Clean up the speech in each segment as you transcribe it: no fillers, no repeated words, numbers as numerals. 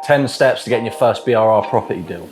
10 steps to getting your first BRR property deal.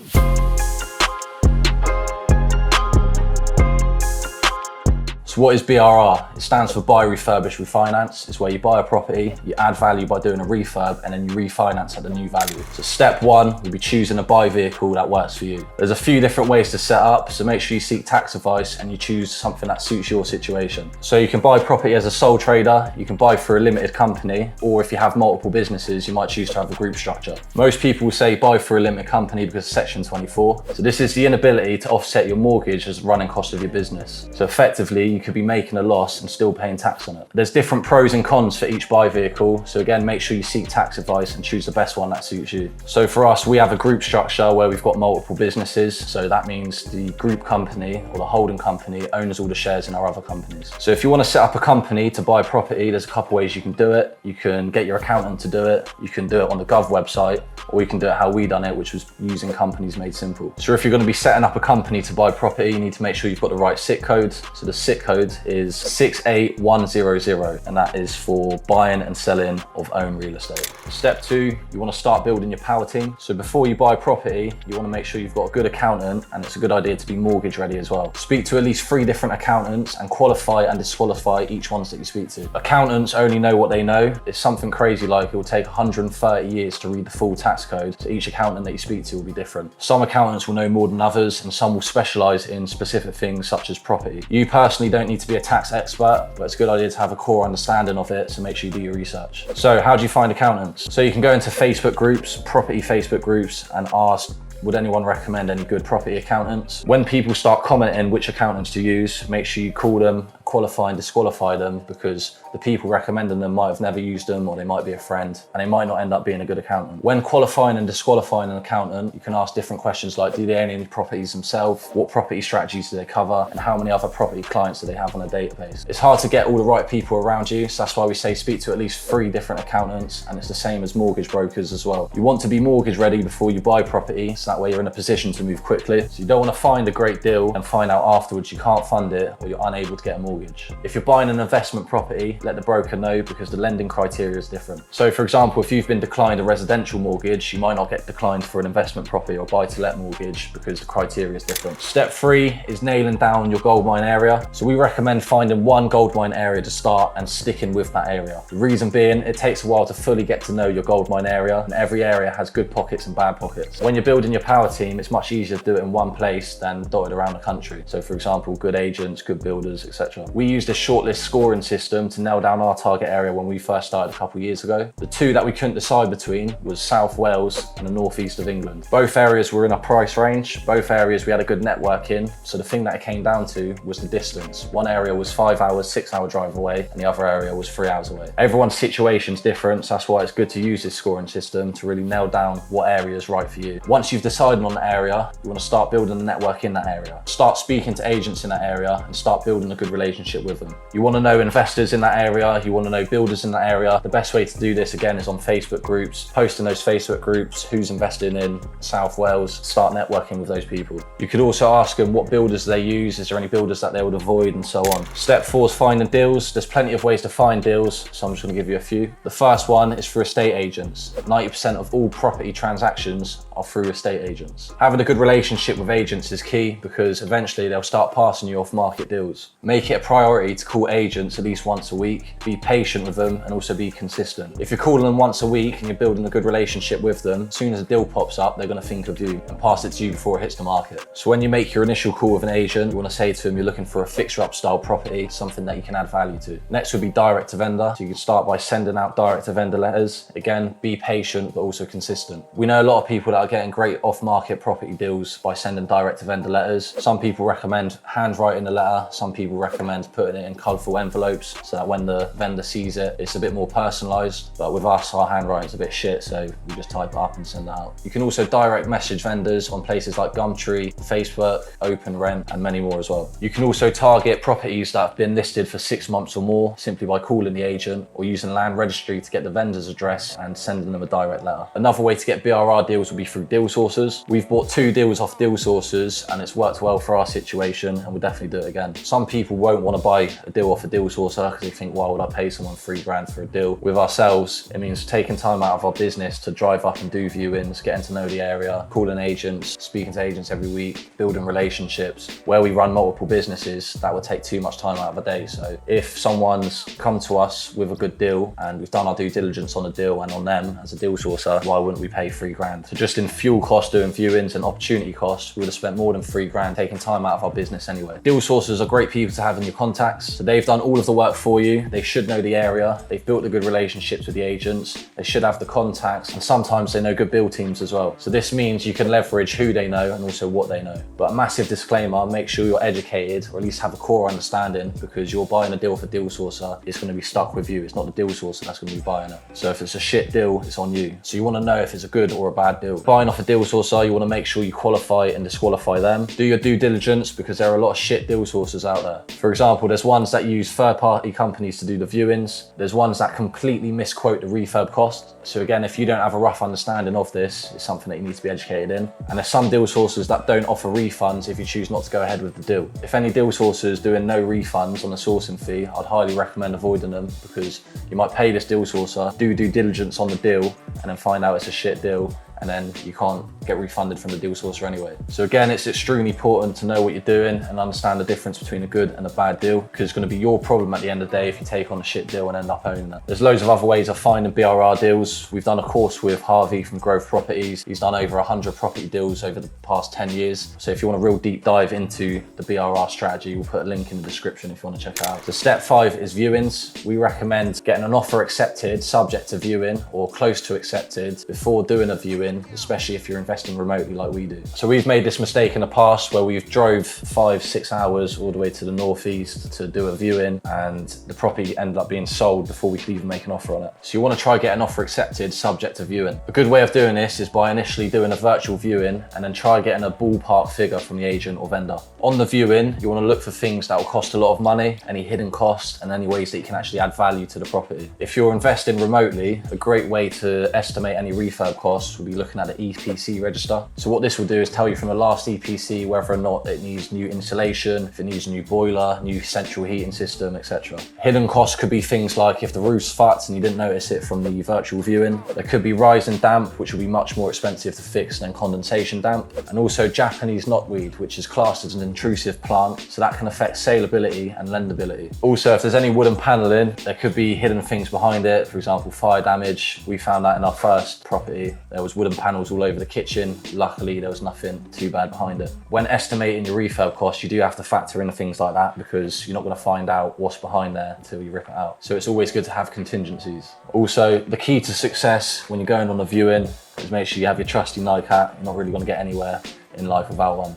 So what is BRR? It stands for buy, refurbish, refinance. It's where you buy a property, you add value by doing a refurb, and then you refinance at the new value. So step one will be choosing a buy vehicle that works for you. There's a few different ways to set up, so make sure you seek tax advice and you choose something that suits your situation. So you can buy property as a sole trader, you can buy through a limited company, or if you have multiple businesses, you might choose to have a group structure. Most people will say buy through a limited company because of Section 24. So this is the inability to offset your mortgage as the running cost of your business. So effectively, you could be making a loss and still paying tax on it. There's different pros and cons for each buy vehicle. So again, make sure you seek tax advice and choose the best one that suits you. So for us, we have a group structure where we've got multiple businesses. So that means the group company or the holding company owns all the shares in our other companies. So if you want to set up a company to buy property, there's a couple ways you can do it. You can get your accountant to do it. You can do it on the Gov website, or you can do it how we done it, which was using Companies Made Simple. So if you're going to be setting up a company to buy property, you need to make sure you've got the right SIC code. So the SIC code is 68100, and that is for buying and selling of own real estate. Step two, you want to start building your power team. So before you buy property, you want to make sure you've got a good accountant, and it's a good idea to be mortgage ready as well. Speak to at least 3 different accountants and qualify and disqualify each ones that you speak to. Accountants only know what they know. It's something crazy like it will take 130 years to read the full tax code, so each accountant that you speak to will be different. Some accountants will know more than others, and some will specialize in specific things such as property. You personally don't need to be a tax expert, but it's a good idea to have a core understanding of it, so make sure you do your research. So how do you find accountants? So you can go into Facebook groups, property Facebook groups, and ask, would anyone recommend any good property accountants? When people start commenting which accountants to use, make sure you call them, qualify and disqualify them, because the people recommending them might have never used them, or they might be a friend, and they might not end up being a good accountant. When qualifying and disqualifying an accountant, you can ask different questions like, do they own any properties themselves? What property strategies do they cover? And how many other property clients do they have on a database? It's hard to get all the right people around you, so that's why we say speak to at least 3 different accountants, and it's the same as mortgage brokers as well. You want to be mortgage ready before you buy property, so that way you're in a position to move quickly. So you don't want to find a great deal and find out afterwards you can't fund it, or you're unable to get a mortgage. If you're buying an investment property, let the broker know, because the lending criteria is different. So for example, if you've been declined a residential mortgage, you might not get declined for an investment property or buy-to-let mortgage, because the criteria is different. Step 3 is nailing down your goldmine area. So we recommend finding one goldmine area to start and sticking with that area. The reason being, it takes a while to fully get to know your goldmine area, and every area has good pockets and bad pockets. When you're building your power team, it's much easier to do it in one place than dotted around the country. So for example, good agents, good builders, etc. We used a shortlist scoring system to nail down our target area when we first started a couple of years ago. The 2 that we couldn't decide between was South Wales and the northeast of England. Both areas were in our price range. Both areas we had a good network in. So the thing that it came down to was the distance. One area was 5 hours, 6-hour drive away, and the other area was 3 hours away. Everyone's situation's different, so that's why it's good to use this scoring system to really nail down what area is right for you. Once you've decided on the area, you want to start building a network in that area. Start speaking to agents in that area and start building a good relationship with them. You want to know investors in that area, you want to know builders in that area. The best way to do this again is on Facebook groups. Post in those Facebook groups who's investing in South Wales, start networking with those people. You could also ask them what builders they use, is there any builders that they would avoid, and so on. Step 4 is finding deals. There's plenty of ways to find deals, so I'm just going to give you a few. The first one is for estate agents. 90% of all property transactions are through estate agents. Having a good relationship with agents is key, because eventually they'll start passing you off market deals. Make it a priority to call agents at least once a week. Be patient with them and also be consistent. If you're calling them once a week and you're building a good relationship with them, as soon as a deal pops up, they're going to think of you and pass it to you before it hits the market. So when you make your initial call with an agent, you want to say to them you're looking for a fixer-up style property, something that you can add value to. Next would be direct to vendor. So you can start by sending out direct to vendor letters. Again, be patient but also consistent. We know a lot of people that are getting great off-market property deals by sending direct to vendor letters. Some people recommend handwriting the letter. Some people recommend putting it in colourful envelopes so that when the vendor sees it, it's a bit more personalised. But with us, our handwriting's a bit shit, so we just type it up and send it out. You can also direct message vendors on places like Gumtree, Facebook, OpenRent, and many more as well. You can also target properties that have been listed for 6 months or more simply by calling the agent or using Land Registry to get the vendor's address and sending them a direct letter. Another way to get BRR deals will be through deal sources. We've bought 2 deals off deal sources and it's worked well for our situation, and we'll definitely do it again. Some people won't want to buy a deal off a deal sourcer because they think, why would I pay someone £3 for a deal? With ourselves, it means taking time out of our business to drive up and do viewings, getting to know the area, calling agents, speaking to agents every week, building relationships. Where we run multiple businesses, that would take too much time out of a day. So if someone's come to us with a good deal and we've done our due diligence on the deal and on them as a deal sourcer, why wouldn't we pay £3? So just in fuel costs doing viewings and opportunity costs, we would have spent more than £3 taking time out of our business anyway. Deal sourcers are great people to have in your contacts. So they've done all of the work for you. They should know the area. They've built the good relationships with the agents. They should have the contacts, and sometimes they know good build teams as well. So this means you can leverage who they know and also what they know. But a massive disclaimer, make sure you're educated or at least have a core understanding, because you're buying a deal for deal sourcer, it's going to be stuck with you. It's not the deal sourcer that's going to be buying it. So if it's a shit deal, it's on you. So you want to know if it's a good or a bad deal. Buying off a deal sourcer, you want to make sure you qualify and disqualify them. Do your due diligence, because there are a lot of shit deal sourcers out there. For example, there's ones that use third-party companies to do the viewings. There's ones that completely misquote the refurb cost. So again, if you don't have a rough understanding of this, it's something that you need to be educated in. And there's some deal sourcers that don't offer refunds if you choose not to go ahead with the deal. If any deal sourcers doing no refunds on the sourcing fee, I'd highly recommend avoiding them, because you might pay this deal sourcer, do due diligence on the deal, and then find out it's a shit deal, and then you can't get refunded from the deal sourcer anyway. So again, it's extremely important to know what you're doing and understand the difference between a good and a bad deal, because it's going to be your problem at the end of the day if you take on a shit deal and end up owning it. There's loads of other ways of finding BRR deals. We've done a course with Harvey from Growth Properties. He's done over 100 property deals over the past 10 years. So if you want a real deep dive into the BRR strategy, we'll put a link in the description if you want to check it out. So step 5 is viewings. We recommend getting an offer accepted subject to viewing or close to accepted before doing a viewing, especially if you're investing remotely like we do. So we've made this mistake in the past where we've drove 5-6 hours all the way to the northeast to do a viewing, and the property ended up being sold before we could even make an offer on it. So you want to try get an offer accepted subject to viewing. A good way of doing this is by initially doing a virtual viewing and then try getting a ballpark figure from the agent or vendor. On the viewing, you want to look for things that will cost a lot of money, any hidden costs, and any ways that you can actually add value to the property. If you're investing remotely, a great way to estimate any refurb costs would be looking at the EPC register. So what this will do is tell you from the last EPC whether or not it needs new insulation, if it needs a new boiler, new central heating system, etc. Hidden costs could be things like if the roof's fucked and you didn't notice it from the virtual viewing. There could be rise in damp, which will be much more expensive to fix than condensation damp. And also Japanese knotweed, which is classed as an intrusive plant, so that can affect saleability and lendability. Also, if there's any wooden paneling, there could be hidden things behind it. For example, fire damage. We found that in our first property. There was wooden panels all over the kitchen. Luckily, there was nothing too bad behind it. When estimating your refurb costs, you do have to factor in things like that, because you're not going to find out what's behind there until you rip it out. So it's always good to have contingencies. Also, the key to success when you're going on a viewing is make sure you have your trusty Nike hat. You're not really going to get anywhere in life without one.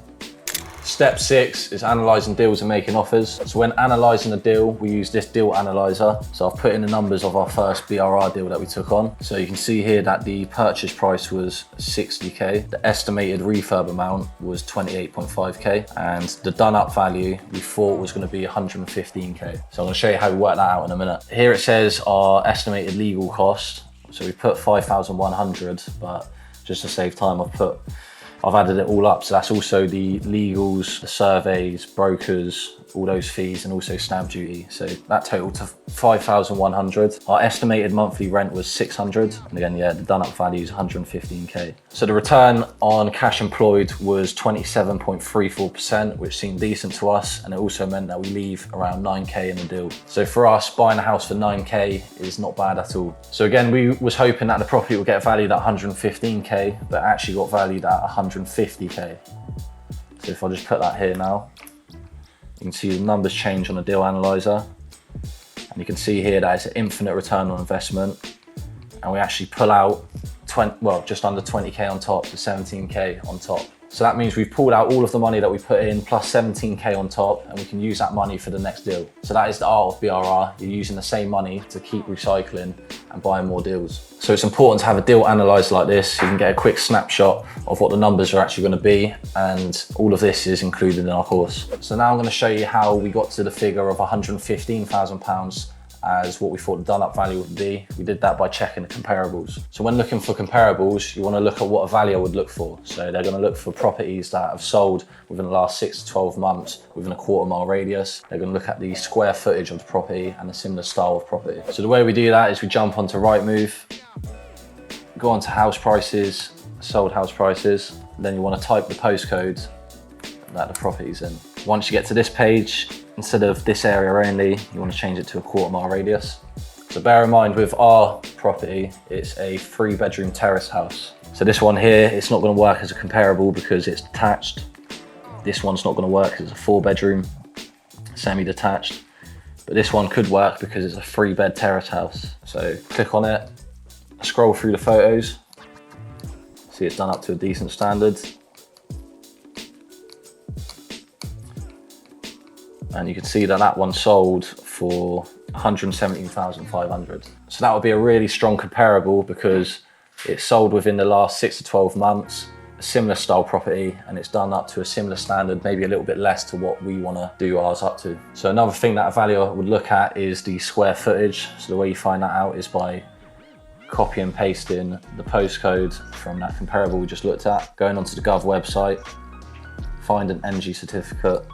Step 6 is analysing deals and making offers. So when analysing a deal, we use this deal analyzer. So I've put in the numbers of our first BRR deal that we took on. So you can see here that the purchase price was 60k. The estimated refurb amount was 28.5k. And the done up value we thought was going to be 115k. So I'm going to show you how we work that out in a minute. Here it says our estimated legal cost. So we put 5,100, but just to save time, I've added it all up. So that's also the legals, the surveys, brokers, all those fees, and also stamp duty. So that totaled to 5,100. Our estimated monthly rent was 600. And again, yeah, the done up value is 115k. So the return on cash employed was 27.34%, which seemed decent to us. And it also meant that we leave around 9k in the deal. So for us, buying a house for 9k is not bad at all. So again, we was hoping that the property would get valued at 115k, but actually got valued at 150k. So if I just put that here now, you can see the numbers change on the deal analyzer, and you can see here that it's an infinite return on investment, and we actually pull out just under 20k on top, so 17k on top. So that means we've pulled out all of the money that we put in plus 17k on top, and we can use that money for the next deal. So that is the art of BRR. You're using the same money to keep recycling and buying more deals. So it's important to have a deal analyzer like this so you can get a quick snapshot of what the numbers are actually going to be, and all of this is included in our course. So now I'm going to show you how we got to the figure of £115,000 as what we thought the done up value would be. We did that by checking the comparables. So when looking for comparables, you want to look at what a valuer would look for. So they're going to look for properties that have sold within the last 6 to 12 months within a quarter-mile radius. They're going to look at the square footage of the property and a similar style of property. So the way we do that is we jump onto Rightmove, go onto house prices, sold house prices, then you want to type the postcode that the property's in. Once you get to this page, instead of this area only, you want to change it to a quarter-mile radius. So bear in mind with our property, it's a 3-bedroom terrace house. So this one here, it's not going to work as a comparable because it's detached. This one's not going to work because it's a 4-bedroom, semi-detached. But this one could work because it's a 3-bed terrace house. So click on it, scroll through the photos, see it's done up to a decent standard. And you can see that that one sold for 117,500. So that would be a really strong comparable because it's sold within the last 6 to 12 months, a similar style property, and it's done up to a similar standard, maybe a little bit less to what we want to do ours up to. So another thing that a valuer would look at is the square footage. So the way you find that out is by copy and pasting the postcode from that comparable we just looked at, going onto the Gov website, find an energy certificate,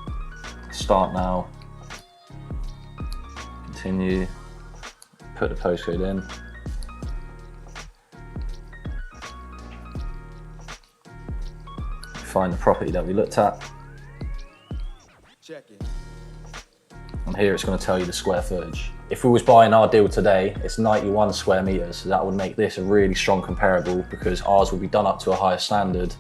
start now, continue, put the postcode in. Find the property that we looked at. Check it. And here it's going to tell you the square footage. If we was buying our deal today, it's 91 square meters. So that would make this a really strong comparable because ours will be done up to a higher standard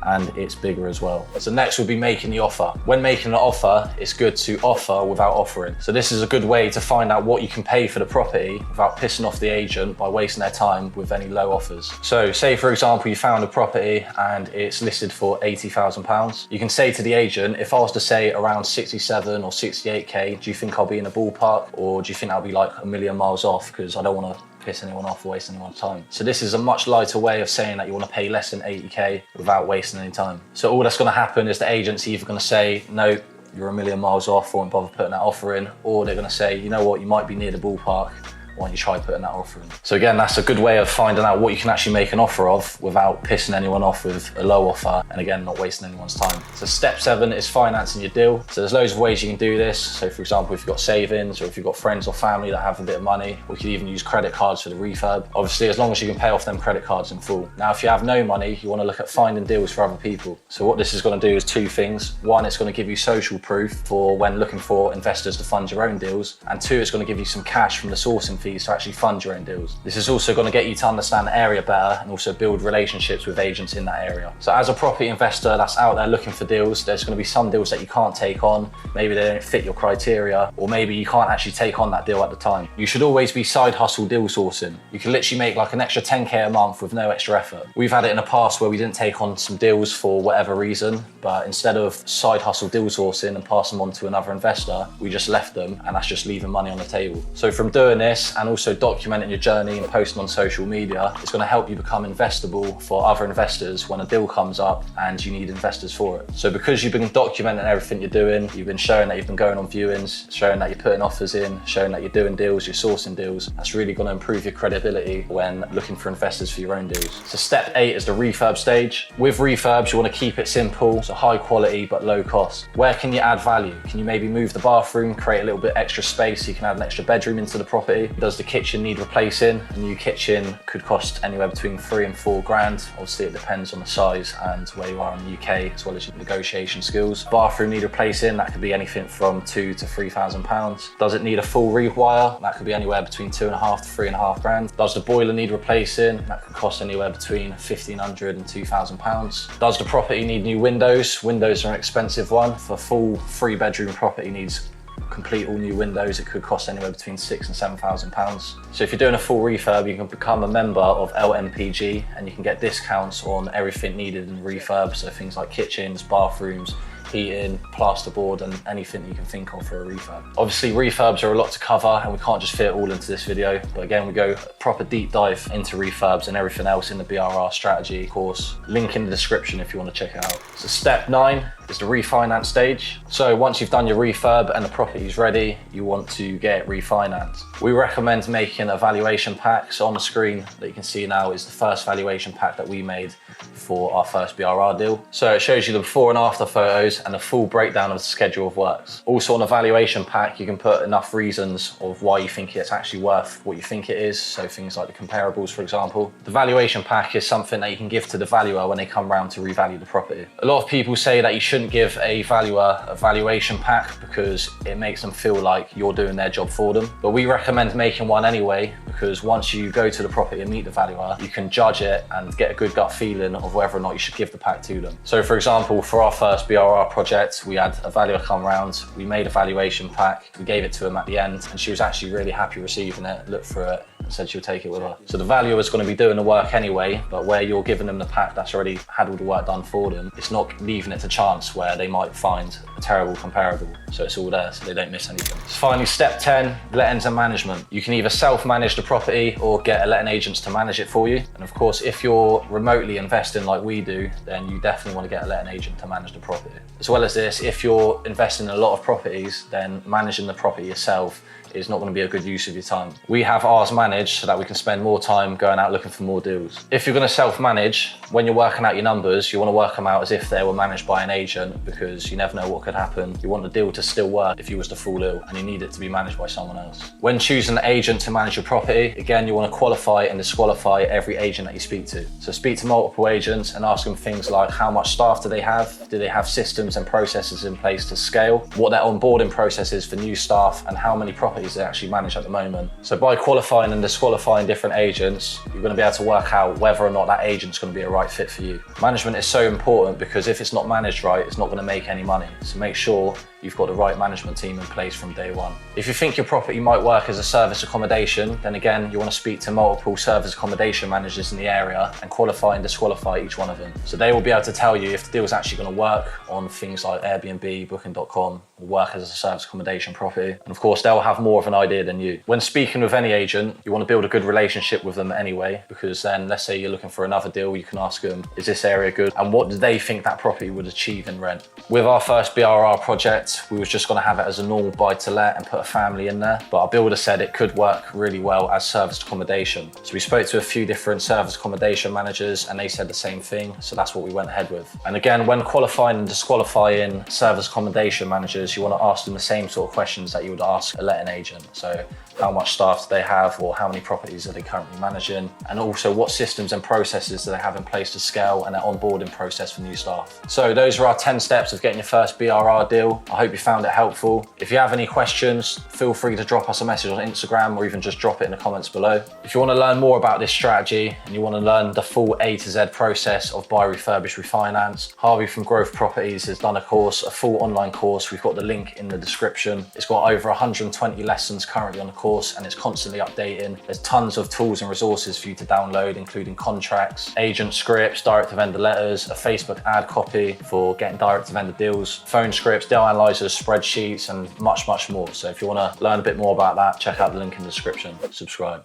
and it's bigger as well. So next we'll be making the offer. When making an offer, it's good to offer without offering. So this is a good way to find out what you can pay for the property without pissing off the agent by wasting their time with any low offers. So say for example, you found a property and it's listed for £80,000. You can say to the agent, if I was to say around 67 or 68K, do you think I'll be in a ballpark, or do you think I'll be like a million miles off because I don't want to piss anyone off or waste anyone's time? So this is a much lighter way of saying that you want to pay less than 80K without wasting any time. So all that's going to happen is the agent's either going to say, no, you're a million miles off, or won't bother putting that offer in, or they're going to say, you know what, you might be near the ballpark, why don't you try putting that offer in? So again, that's a good way of finding out what you can actually make an offer of without pissing anyone off with a low offer, and again, not wasting anyone's time. So step 7 is financing your deal. So there's loads of ways you can do this. So for example, if you've got savings, or if you've got friends or family that have a bit of money, we could even use credit cards for the refurb. Obviously, as long as you can pay off them credit cards in full. Now, if you have no money, you want to look at finding deals for other people. So what this is going to do is 2 things. 1, it's going to give you social proof for when looking for investors to fund your own deals. And 2, it's going to give you some cash from the sourcing fees to actually fund your own deals. This is also going to get you to understand the area better and also build relationships with agents in that area. So as a property investor that's out there looking for deals, there's going to be some deals that you can't take on. Maybe they don't fit your criteria, or maybe you can't actually take on that deal at the time. You should always be side hustle deal sourcing. You can literally make like an extra 10K a month with no extra effort. We've had it in the past where we didn't take on some deals for whatever reason, but instead of side hustle deal sourcing and pass them on to another investor, we just left them, and that's just leaving money on the table. So from doing this and also documenting your journey and posting on social media, it's going to help you become investable for other investors when a deal comes up and you need investors for it. So because you've been documenting everything you're doing, you've been showing that you've been going on viewings, showing that you're putting offers in, showing that you're doing deals, you're sourcing deals, that's really going to improve your credibility when looking for investors for your own deals. So step 8 is the refurb stage. With refurbs, you want to keep it simple, so high quality but low cost. Where can you add value? Can you maybe move the bathroom, create a little bit extra space so you can add an extra bedroom into the property? Does the kitchen need replacing? A new kitchen could cost anywhere between 3 and 4 grand. Obviously it depends on the size and where you are in the UK, as well as your negotiation skills. Bathroom need replacing, that could be anything from £2,000 to £3,000. Does it need a full rewire? That could be anywhere between 2.5 to 3.5 grand. Does the boiler need replacing? That could cost anywhere between £1,500 and £2,000. Does the property need new windows? Windows are an expensive one. For a full 3-bedroom property needs complete all new windows, it could cost anywhere between £6,000 and £7,000. So if you're doing a full refurb, you can become a member of LMPG and you can get discounts on everything needed in refurb. So things like kitchens, bathrooms, heating, plasterboard, and anything that you can think of for a refurb. Obviously refurbs are a lot to cover and we can't just fit it all into this video, but again, we go a proper deep dive into refurbs and everything else in the BRR strategy course. Link in the description if you want to check it out. So step 9 is the refinance stage. So once you've done your refurb and the property is ready, you want to get it refinanced. We recommend making a valuation pack. So on the screen that you can see now is the first valuation pack that we made for our first BRR deal. So it shows you the before and after photos and a full breakdown of the schedule of works. Also on the valuation pack, you can put enough reasons of why you think it's actually worth what you think it is. So things like the comparables, for example. The valuation pack is something that you can give to the valuer when they come round to revalue the property. A lot of people say that you shouldn't give a valuer a valuation pack because it makes them feel like you're doing their job for them. But we recommend making one anyway, because once you go to the property and meet the valuer, you can judge it and get a good gut feeling of whether or not you should give the pack to them. So for example, for our first BRR project, we had a valuer come round, we made a valuation pack, we gave it to him at the end, and she was actually really happy receiving it, looked through it, and said she'll take it with her. So the valuer is going to be doing the work anyway, but where you're giving them the pack that's already had all the work done for them, it's not leaving it to chance where they might find a terrible comparable. So it's all there so they don't miss anything. So finally, step 10, lettings and management. You can either self-manage the property or get a letting agents to manage it for you. And of course, if you're remotely investing like we do, then you definitely want to get a letting agent to manage the property. As well as this, if you're investing in a lot of properties, then managing the property yourself is not going to be a good use of your time. We have ours managed so that we can spend more time going out looking for more deals. If you're going to self-manage, when you're working out your numbers, you want to work them out as if they were managed by an agent, because you never know what could happen. You want the deal to still work if you was to fall ill, and you need it to be managed by someone else. When choosing an agent to manage your property, again, you want to qualify and disqualify every agent that you speak to. So speak to multiple agents and ask them things like how much staff do they have systems and processes in place to scale, what their onboarding process is for new staff, and how many properties they actually manage at the moment. So by qualifying and disqualifying different agents, you're going to be able to work out whether or not that agent's going to be a right fit for you. Management is so important because if it's not managed right, it's not going to make any money. So make sure you've got the right management team in place from day one. If you think your property might work as a service accommodation, then again, you want to speak to multiple service accommodation managers in the area and qualify and disqualify each one of them. So they will be able to tell you if the deal is actually going to work on things like Airbnb, Booking.com, or work as a service accommodation property. And of course, they'll have more of an idea than you. When speaking with any agent, you want to build a good relationship with them anyway, because then let's say you're looking for another deal, you can ask them, is this area good? And what do they think that property would achieve in rent? With our first BRR project, we was just going to have it as a normal buy-to-let and put a family in there, but our builder said it could work really well as service accommodation. So we spoke to a few different service accommodation managers and they said the same thing, so that's what we went ahead with. And again, when qualifying and disqualifying service accommodation managers, you want to ask them the same sort of questions that you would ask a letting agent. So how much staff do they have, or how many properties are they currently managing, and also what systems and processes do they have in place to scale, and their onboarding process for new staff. So those are our 10 steps of getting your first BRR deal. I hope you found it helpful. If you have any questions, feel free to drop us a message on Instagram or even just drop it in the comments below. If you want to learn more about this strategy and you want to learn the full A to Z process of buy, refurbish, refinance, Harvey from Growth Properties has done a course, a full online course. We've got the link in the description. It's got over 120 lessons currently on the course and it's constantly updating. There's tons of tools and resources for you to download, including contracts, agent scripts, direct to vendor letters, a Facebook ad copy for getting direct to vendor deals, phone scripts, deal analyzers, spreadsheets, and much, much more. So if you want to learn a bit more about that, check out the link in the description. Subscribe.